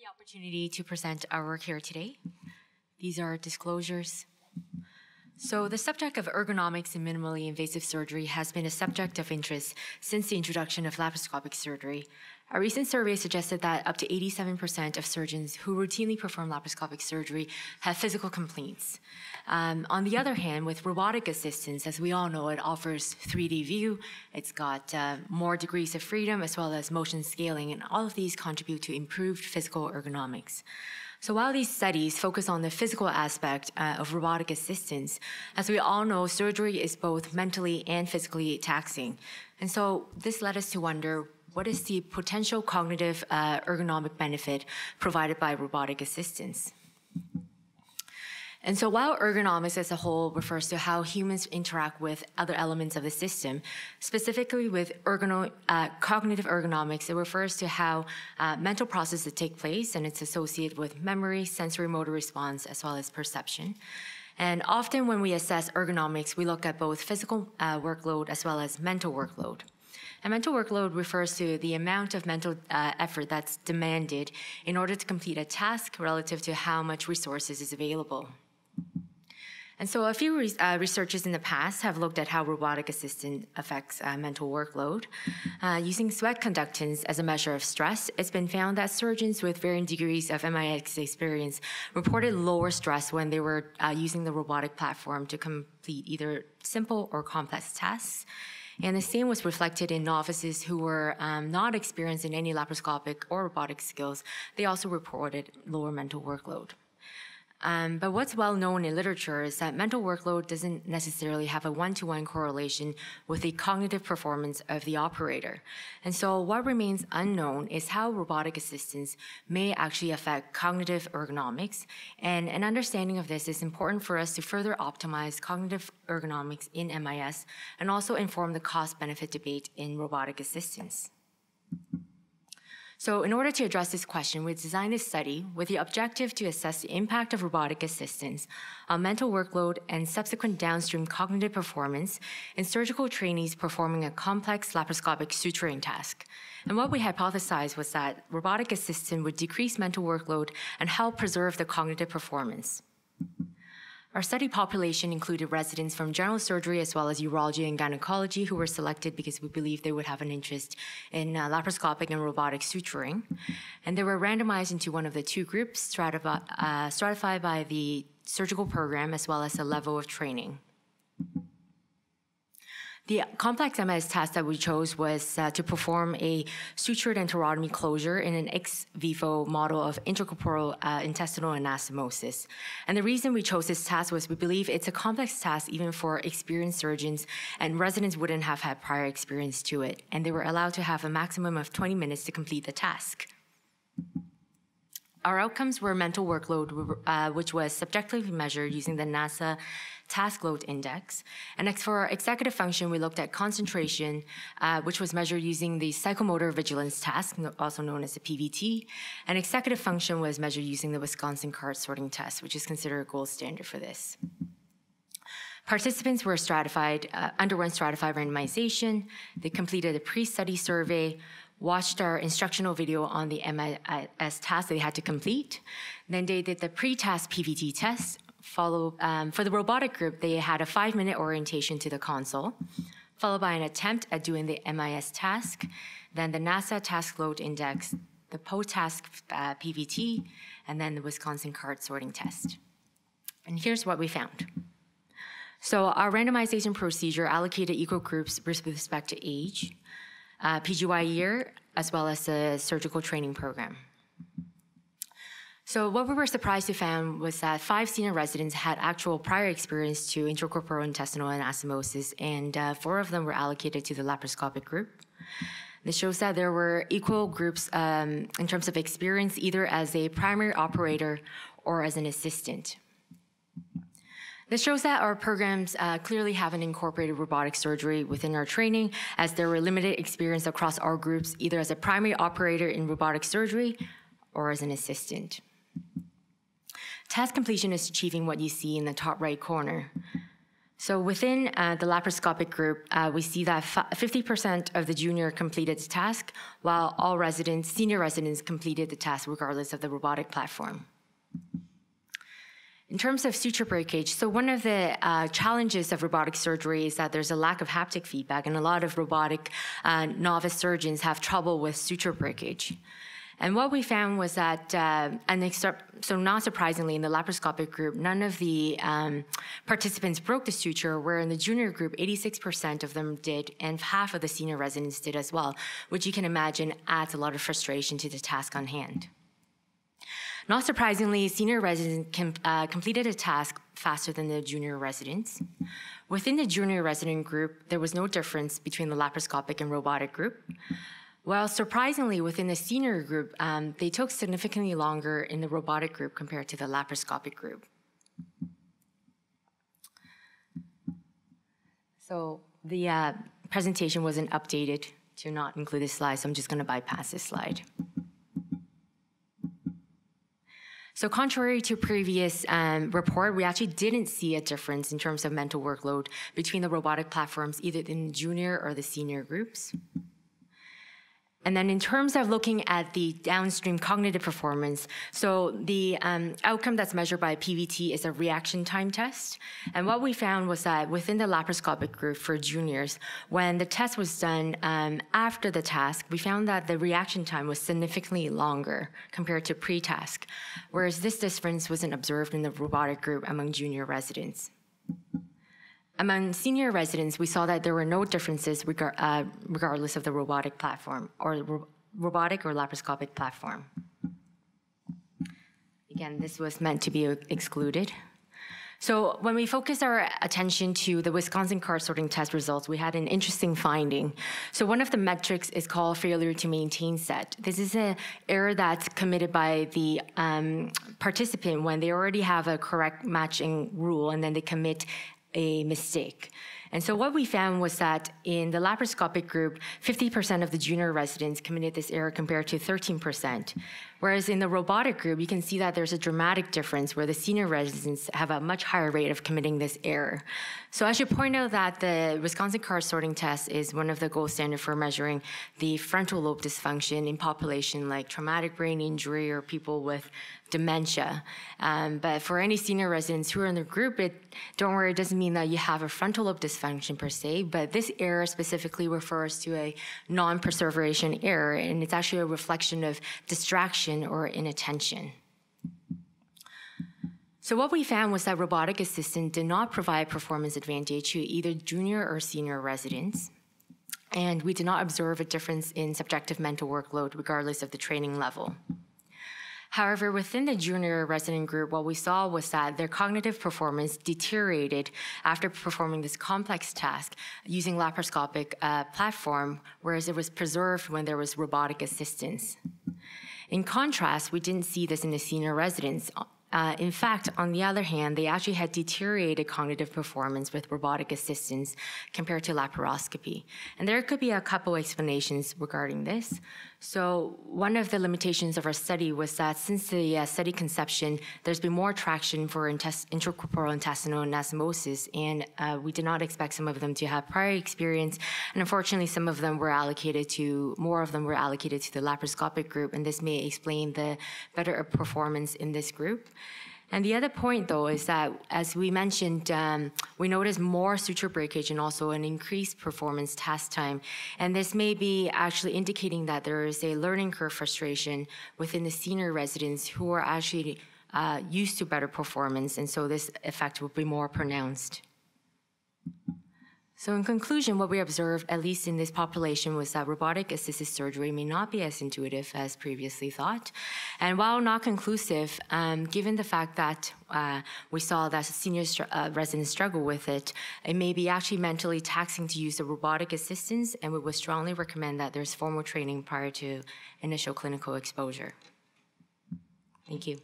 the opportunity to present our work here today. These are disclosures. So the subject of ergonomics in minimally invasive surgery has been a subject of interest since the introduction of laparoscopic surgery. A recent survey suggested that up to 87% of surgeons who routinely perform laparoscopic surgery have physical complaints. On the other hand, with robotic assistance, as we all know, it offers 3D view, it's got more degrees of freedom as well as motion scaling, and all of these contribute to improved physical ergonomics. So while these studies focus on the physical aspect of robotic assistance, as we all know, surgery is both mentally and physically taxing. And so this led us to wonder, what is the potential cognitive ergonomic benefit provided by robotic assistance? And so while ergonomics as a whole refers to how humans interact with other elements of the system, specifically with cognitive ergonomics, it refers to how mental processes take place, and it's associated with memory, sensory motor response, as well as perception. And often when we assess ergonomics, we look at both physical workload as well as mental workload. And mental workload refers to the amount of mental effort that's demanded in order to complete a task relative to how much resources is available. And so a few researchers in the past have looked at how robotic assistance affects mental workload. Using sweat conductance as a measure of stress, it's been found that surgeons with varying degrees of MIS experience reported lower stress when they were using the robotic platform to complete either simple or complex tasks. And the same was reflected in novices who were not experienced in any laparoscopic or robotic skills. They also reported lower mental workload. But what's well known in literature is that mental workload doesn't necessarily have a one-to-one correlation with the cognitive performance of the operator. And so what remains unknown is how robotic assistance may actually affect cognitive ergonomics. And an understanding of this is important for us to further optimize cognitive ergonomics in MIS and also inform the cost-benefit debate in robotic assistance. So in order to address this question, we designed a study with the objective to assess the impact of robotic assistance on mental workload and subsequent downstream cognitive performance in surgical trainees performing a complex laparoscopic suturing task. And what we hypothesized was that robotic assistance would decrease mental workload and help preserve the cognitive performance. Our study population included residents from general surgery as well as urology and gynecology who were selected because we believed they would have an interest in laparoscopic and robotic suturing. And they were randomized into one of the two groups, stratified by the surgical program as well as the level of training. The complex MIS task that we chose was to perform a sutured enterotomy closure in an ex vivo model of intracorporeal intestinal anastomosis. And the reason we chose this task was we believe it's a complex task even for experienced surgeons, and residents wouldn't have had prior experience to it, and they were allowed to have a maximum of 20 minutes to complete the task. Our outcomes were mental workload, which was subjectively measured using the NASA Task Load Index. And for executive function, we looked at concentration, which was measured using the psychomotor vigilance task, also known as the PVT. And executive function was measured using the Wisconsin card sorting test, which is considered a gold standard for this. Participants were underwent stratified randomization. They completed a pre-study survey, watched our instructional video on the MIS task they had to complete. Then they did the pre-task PVT test. For the robotic group, they had a 5-minute orientation to the console, followed by an attempt at doing the MIS task, then the NASA Task Load Index, the post-task PVT, and then the Wisconsin card sorting test. And here's what we found. So our randomization procedure allocated equal groups with respect to age, PGY year, as well as the surgical training program. So what we were surprised to find was that 5 senior residents had actual prior experience to intracorporeal intestinal anastomosis, and 4 of them were allocated to the laparoscopic group. This shows that there were equal groups in terms of experience, either as a primary operator or as an assistant. This shows that our programs clearly haven't incorporated robotic surgery within our training, as there were limited experience across our groups, either as a primary operator in robotic surgery or as an assistant. Task completion is achieving what you see in the top right corner. So within the laparoscopic group, we see that 50% of the junior completed the task, while all residents, senior residents, completed the task regardless of the robotic platform. In terms of suture breakage, so one of the challenges of robotic surgery is that there's a lack of haptic feedback, and a lot of robotic novice surgeons have trouble with suture breakage. And what we found was that, so not surprisingly, in the laparoscopic group, none of the participants broke the suture, where in the junior group, 86% of them did, and half of the senior residents did as well, which you can imagine adds a lot of frustration to the task on hand. Not surprisingly, senior residents completed a task faster than the junior residents. Within the junior resident group, there was no difference between the laparoscopic and robotic group. Well, surprisingly, within the senior group, they took significantly longer in the robotic group compared to the laparoscopic group. So the presentation wasn't updated to not include this slide, so I'm just going to bypass this slide. So contrary to previous report, we actually didn't see a difference in terms of mental workload between the robotic platforms, either in the junior or the senior groups. And then in terms of looking at the downstream cognitive performance, so the outcome that's measured by PVT is a reaction time test. And what we found was that within the laparoscopic group for juniors, when the test was done after the task, we found that the reaction time was significantly longer compared to pre-task, whereas this difference wasn't observed in the robotic group among junior residents. Among senior residents, we saw that there were no differences regardless of the robotic platform or robotic or laparoscopic platform. Again, this was meant to be excluded. So when we focus our attention to the Wisconsin card sorting test results, we had an interesting finding. So one of the metrics is called failure to maintain set. This is an error that's committed by the participant when they already have a correct matching rule and then they commit a mistake. And so what we found was that in the laparoscopic group, 50% of the junior residents committed this error compared to 13%. Whereas in the robotic group, you can see that there's a dramatic difference where the senior residents have a much higher rate of committing this error. So I should point out that the Wisconsin card sorting test is one of the gold standard for measuring the frontal lobe dysfunction in population like traumatic brain injury or people with dementia. But for any senior residents who are in the group, don't worry, it doesn't mean that you have a frontal lobe dysfunction per se, but this error specifically refers to a non-preservation error, and it's actually a reflection of distraction or inattention. So what we found was that robotic assistant did not provide performance advantage to either junior or senior residents, and we did not observe a difference in subjective mental workload regardless of the training level. However, within the junior resident group, what we saw was that their cognitive performance deteriorated after performing this complex task using laparoscopic platform, whereas it was preserved when there was robotic assistance. In contrast, we didn't see this in the senior residents. In fact, on the other hand, they actually had deteriorated cognitive performance with robotic assistance compared to laparoscopy. And there could be a couple explanations regarding this. So one of the limitations of our study was that since the study conception, there's been more traction for intracorporeal intestinal anastomosis, and we did not expect some of them to have prior experience. And unfortunately, more of them were allocated to the laparoscopic group, and this may explain the better performance in this group. And the other point, though, is that, as we mentioned, we noticed more suture breakage and also an increased performance task time. And this may be actually indicating that there is a learning curve frustration within the senior residents who are actually used to better performance, and so this effect will be more pronounced. So in conclusion, what we observed, at least in this population, was that robotic-assisted surgery may not be as intuitive as previously thought. And while not conclusive, given the fact that we saw that senior residents struggle with it, it may be actually mentally taxing to use the robotic assistance, and we would strongly recommend that there's formal training prior to initial clinical exposure. Thank you.